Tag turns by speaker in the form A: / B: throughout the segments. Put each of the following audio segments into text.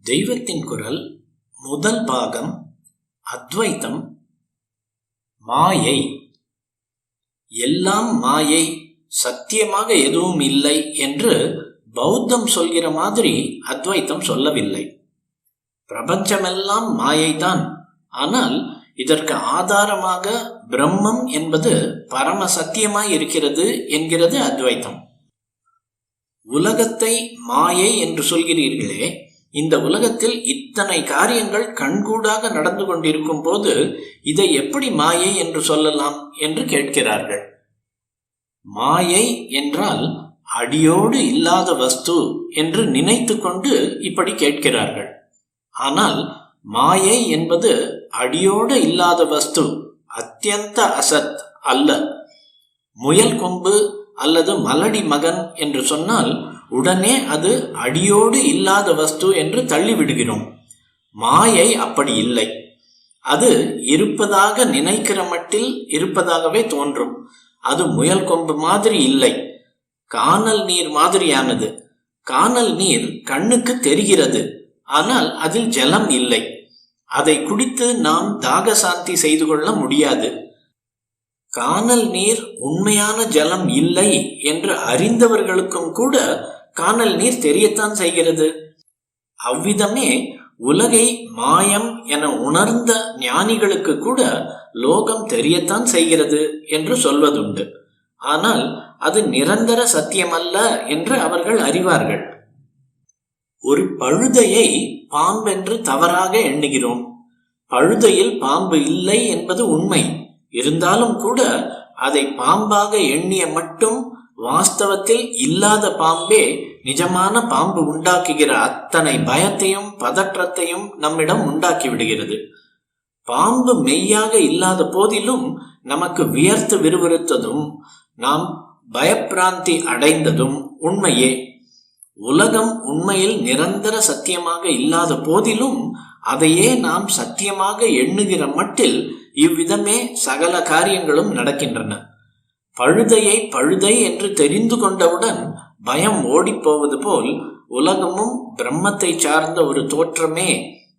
A: தெய்வத்தின் குரல் முதல் பாகம் அத்வைத்தம். மாயை. எல்லாம் மாயை, சத்தியமாக எதுவும் இல்லை என்று பௌத்தம் சொல்கிற மாதிரி அத்வைத்தம் சொல்லவில்லை. பிரபஞ்சமெல்லாம் மாயைதான். ஆனால் இதற்கு ஆதாரமாக பிரம்மம் என்பது பரம சத்தியமாய் இருக்கிறது என்கிறது அத்வைத்தம். உலகத்தை மாயை என்று சொல்கிறீர்களே, இந்த உலகத்தில் இத்தனை காரியங்கள் கண்கூடாக நடந்து கொண்டிருக்கும் போது இதை எப்படி மாயை என்று சொல்லலாம் என்று கேட்கிறார்கள். மாயை என்றால் அடியோடு இல்லாத வஸ்து என்று நினைத்து கொண்டு இப்படி கேட்கிறார்கள். ஆனால் மாயை என்பது அடியோடு இல்லாத வஸ்து, அத்தியந்த அசத் அல்ல. முயல் கொம்பு அல்லது மலடி மகன் என்று சொன்னால் உடனே அது அடியோடு இல்லாத வஸ்து என்று தள்ளிவிடுகிறோம். மாயை அப்படி இல்லை. அது இருப்பதாக நினைக்கிற மட்டில் இருப்பதாகவே தோன்றும். அது முயல் கொம்பு மாதிரி இல்லை, கானல் நீர் மாதிரியானது. கானல் நீர் கண்ணுக்கு தெரிகிறது, ஆனால் அதில் ஜலம் இல்லை. அதை குடித்து நாம் தாக சாந்தி செய்து கொள்ள முடியாது. கானல் நீர் உண்மையான ஜலம் இல்லை என்று அறிந்தவர்களுக்கும் கூட கானல் நீர் தெரியத்தான் செய்கிறது. அவ்விதமே உலகை மாயம் என உணர்ந்த ஞானிகளுக்கு கூட லோகம் தெரியத்தான் செய்கிறது என்று சொல்வதுண்டு. ஆனால் அது நிரந்தர சத்தியமல்ல என்று அவர்கள் அறிவார்கள். ஒரு பழுதையை பாம்பென்று தவறாக எண்ணுகிறோம். பழுதையில் பாம்பு இல்லை என்பது உண்மை. இருந்தாலும் கூட அதை பாம்பாக எண்ணிய மட்டும் வாஸ்தவத்தில் இல்லாத பாம்பே நிஜமான பாம்பு உண்டாக்குகிற அத்தனை பயத்தையும் பதற்றத்தையும் நம்மிடம் உண்டாக்கி விடுகிறது. பாம்பு மெய்யாக இல்லாத போதிலும் நமக்கு வியர்த்து விறுவிறுத்ததும் நாம் பயப்பிராந்தி அடைந்ததும் உண்மையே. உலகம் உண்மையில் நிரந்தர சத்தியமாக இல்லாத போதிலும் அதையே நாம் சத்தியமாக எண்ணுகிற மட்டில் இவ்விதமே சகல காரியங்களும் நடக்கின்றன. பழுதையை பழுதை என்று தெரிந்து கொண்டவுடன் பயம் ஓடிப்போவது போல் உலகமும் பிரம்மத்தை சார்ந்த ஒரு தோற்றமே,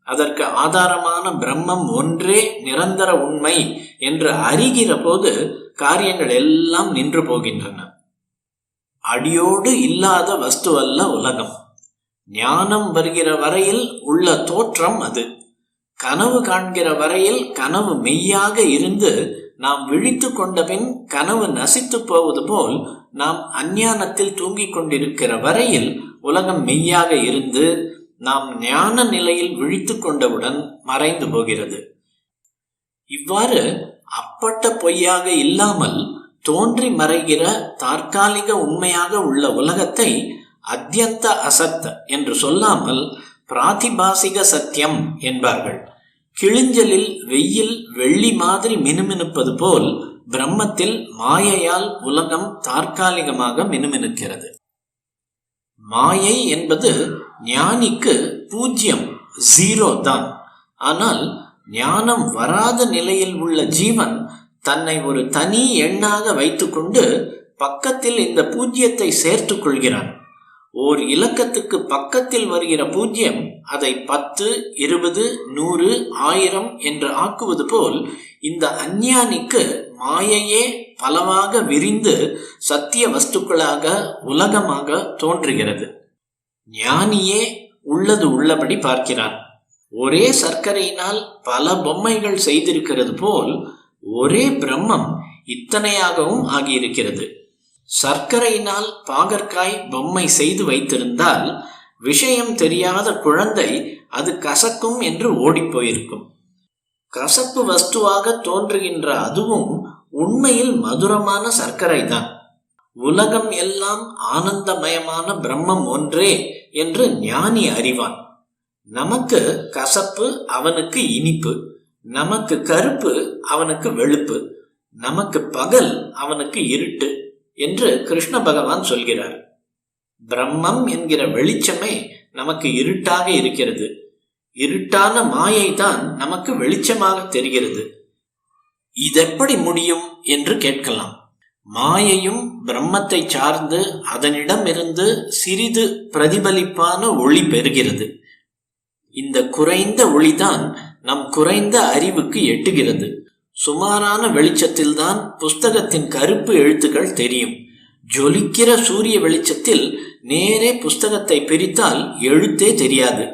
A: அதற்கு ஆதாரமான பிரம்மம் ஒன்றே நிரந்தர உண்மை என்று அறிகிற போது காரியங்கள் எல்லாம் நின்று போகின்றன. அடியோடு இல்லாத வஸ்து அல்ல உலகம். ஞானம் வருகிற வரையில் உள்ள தோற்றம் அது. கனவு காண்கிற வரையில் கனவு மெய்யாக இருந்து நாம் விழித்து கொண்ட பின் கனவு நசித்து போவது போல் நாம் அஞ்ஞானத்தில் தூங்கிக் கொண்டிருக்கிற வரையில் உலகம் மெய்யாக இருந்து நாம் ஞான நிலையில் விழித்து கொண்டவுடன் மறைந்து போகிறது. இவ்வாறு அப்பட்ட பொய்யாக இல்லாமல் தோன்றி மறைகிற தற்காலிக உண்மையாக உள்ள உலகத்தை அத்தியந்த அசத் என்று சொல்லாமல் பிராதிபாசிக சத்தியம் என்பார்கள். கிழிஞ்சலில் வெயில் வெள்ளி மாதிரி மினுமினுப்பது போல் பிரம்மத்தில் மாயையால் உலகம் தற்காலிகமாக மினுமினுக்கிறது. மாயை என்பது ஞானிக்கு பூஜ்யம், ஜீரோ தான். ஆனால் ஞானம் வராத நிலையில் உள்ள ஜீவன் தன்னை ஒரு தனி எண்ணாக வைத்துக்கொண்டு பக்கத்தில் இந்த பூஜ்யத்தை சேர்த்து கொள்கிறான். ஓர் இலக்கத்துக்கு பக்கத்தில் வருகிற பூஜ்யம் அதை 10, 20, 100, 1000 என்று ஆக்குவது போல் இந்த அஞ்ஞானிக்கு மாயையே பலவாக விரிந்து சத்திய வஸ்துக்களாக உலகமாக தோன்றுகிறது. ஞானியே உள்ளது உள்ளபடி பார்க்கிறான். ஒரே சர்க்கரையினால் பல பொம்மைகள் செய்திருக்கிறது போல் ஒரே பிரம்மம் இத்தனையாகவும் ஆகியிருக்கிறது. சர்க்கரையினால் பாகற்காய் பொம்மை செய்து வைத்திருந்தால் விஷயம் தெரியாத குழந்தை அது கசக்கும் என்று ஓடிப்போயிருக்கும். கசப்பு வஸ்துவாக தோன்றுகின்ற அதுவும் உண்மையில் மதுரமான சர்க்கரை தான். உலகம் எல்லாம் ஆனந்தமயமான பிரம்மம் ஒன்றே என்று ஞானி அறிவான். நமக்கு கசப்பு, அவனுக்கு இனிப்பு. நமக்கு கருப்பு, அவனுக்கு வெளுப்பு. நமக்கு பகல், அவனுக்கு இருட்டு என்று கிருஷ்ண பகவான் சொல்கிறார். பிரம்மம் என்கிற வெளிச்சமே நமக்கு இருட்டாக இருக்கிறது. இருட்டான மாயை தான் நமக்கு வெளிச்சமாக தெரிகிறது. இதெப்படி முடியும் என்று கேட்கலாம். மாயையும் பிரம்மத்தை சார்ந்து அதனிடமிருந்து சிறிது பிரதிபலிப்பான ஒளி பெறுகிறது. இந்த குறைந்த ஒளிதான் நம் குறைந்த அறிவுக்கு எட்டுகிறது. சுமாரான வெளிச்சத்தில்தான் புஸ்தகத்தின் கருப்பு எழுத்துக்கள் தெரியும். ஜொலிக்கிற சூரிய வெளிச்சத்தில் நேரே புஸ்தகத்தை பிரித்தால் எழுத்தே தெரியாது.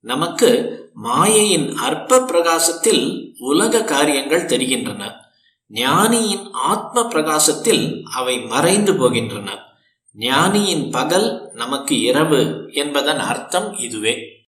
A: நமக்கு மாயையின் அற்ப பிரகாசத்தில் உலக காரியங்கள் தெரிகின்றன. ஞானியின் ஆத்ம பிரகாசத்தில் அவை மறைந்து போகின்றன. ஞானியின் பகல் நமக்கு இரவு என்பதன் அர்த்தம் இதுவே.